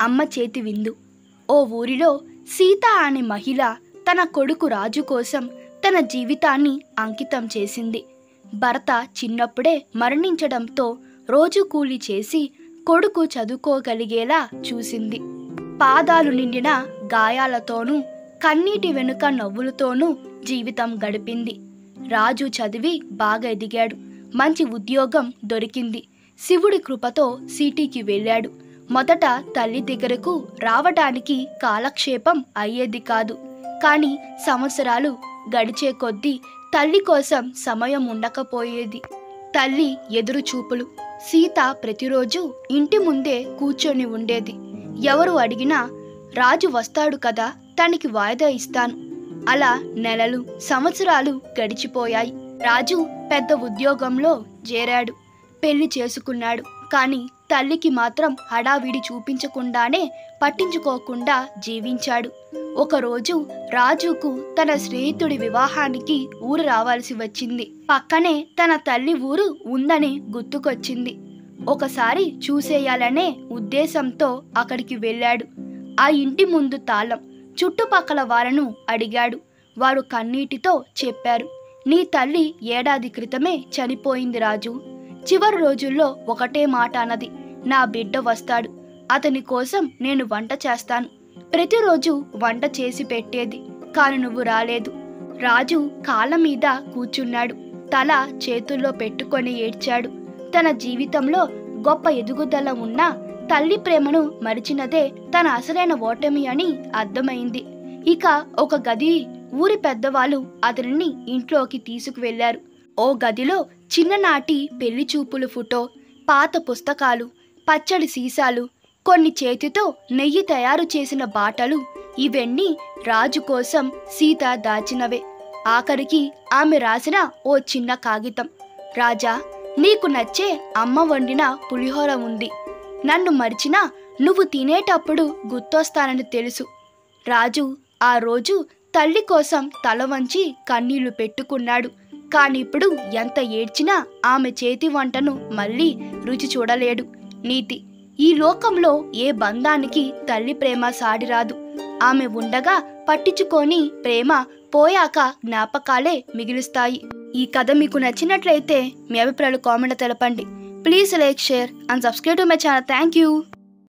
అమ్మ చేతి విందు. ఓ ఊరిలో సీత అనే మహిళ తన కొడుకు రాజు కోసం తన జీవితాన్ని అంకితం చేసింది. భర్త చిన్నప్పుడే మరణించడంతో రోజు కూలి చేసి కొడుకు చదువుకోగలిగేలా చూసింది. పాదాలు నిండిన గాయాలతోనూ కన్నీటి వెనుక నవ్వులతోనూ జీవితం గడిపింది. రాజు చదివి బాగా ఎదిగాడు. మంచి ఉద్యోగం దొరికింది. శివుడి కృపతో సిటీకి వెళ్ళాడు. మొదట తల్లి దగ్గరకు రావడానికి కాలక్షేపం అయ్యేది కాదు. కానీ సంవత్సరాలు గడిచే కొద్దీ తల్లి కోసం సమయం ఉండకపోయేది. తల్లి ఎదురు చూపులు. సీత ప్రతిరోజు ఇంటి ముందే కూర్చొని ఉండేది. ఎవరు అడిగినా రాజు వస్తాడు కదా, తనకి వాయిదా ఇస్తాను. అలా నెలలు సంవత్సరాలు గడిచిపోయాయి. రాజు పెద్ద ఉద్యోగంలో చేరాడు. పెళ్లి చేసుకున్నాడు. కానీ తల్లికి మాత్రం హడావిడి చూపించకుండానే పట్టించుకోకుండా జీవించాడు. ఒకరోజు రాజుకు తన స్నేహితుడి వివాహానికి ఊరు రావాల్సి వచ్చింది. పక్కనే తన తల్లి ఊరు ఉందని గుర్తుకొచ్చింది. ఒకసారి చూసేయాలనే ఉద్దేశంతో అక్కడికి వెళ్ళాడు. ఆ ఇంటి ముందు తాళం. చుట్టుపక్కల వాళ్లను అడిగాడు. వారు కన్నీటితో చెప్పారు, నీ తల్లి ఏడాది క్రితమే చనిపోయింది రాజు. చివరి రోజుల్లో ఒకటే మాట అన్నది, నా బిడ్డ వస్తాడు, అతని కోసం నేను వంట చేస్తాను. ప్రతిరోజు వంట చేసి పెట్టేది, కాని నువ్వు రాలేదు. రాజు కాళ్ళ మీద కూర్చున్నాడు. తల చేతుల్లో పెట్టుకొని ఏడ్చాడు. తన జీవితంలో గొప్ప ఎదుగుదల ఉన్నా తల్లి ప్రేమను మరిచినదే తన అసలైన ఓటమి అని అర్థమైంది. ఇక ఒక గది ఊరి పెద్దవాళ్ళు అతనిని ఇంట్లోకి తీసుకువెళ్లారు. ఓ గదిలో చిన్ననాటి పెళ్లి చూపులు ఫోటో, పాత పుస్తకాలు, పచ్చడి సీసాలు, కొన్ని చేతితో నెయ్యి తయారు చేసిన బాటలు, ఇవన్నీ రాజు కోసం సీత దాచినవే. ఆఖరికి ఆమె రాసిన ఓ చిన్న కాగితం, రాజా, నీకు నచ్చే అమ్మ వండిన పులిహోర ఉంది. నన్ను మరిచినా నువ్వు తినేటప్పుడు గుర్తొస్తానని తెలుసు. రాజు ఆ రోజు తల్లి కోసం తల వంచి కన్నీళ్లు పెట్టుకున్నాడు. కానిప్పుడు ఎంత ఏడ్చినా ఆమె చేతి వంటను మళ్ళీ రుచి చూడలేడు. నీతి: ఈ లోకంలో ఏ బంధానికి తల్లి ప్రేమ సాడిరాదు. ఆమె ఉండగా పట్టించుకొని ప్రేమ పోయాక జ్ఞాపకాలే మిగులుస్తాయి. ఈ కథ మీకు నచ్చినట్లయితే మీ అభిప్రాయాలు కామెంట్ తెలపండి. Please like, share and subscribe to my channel. Thank you.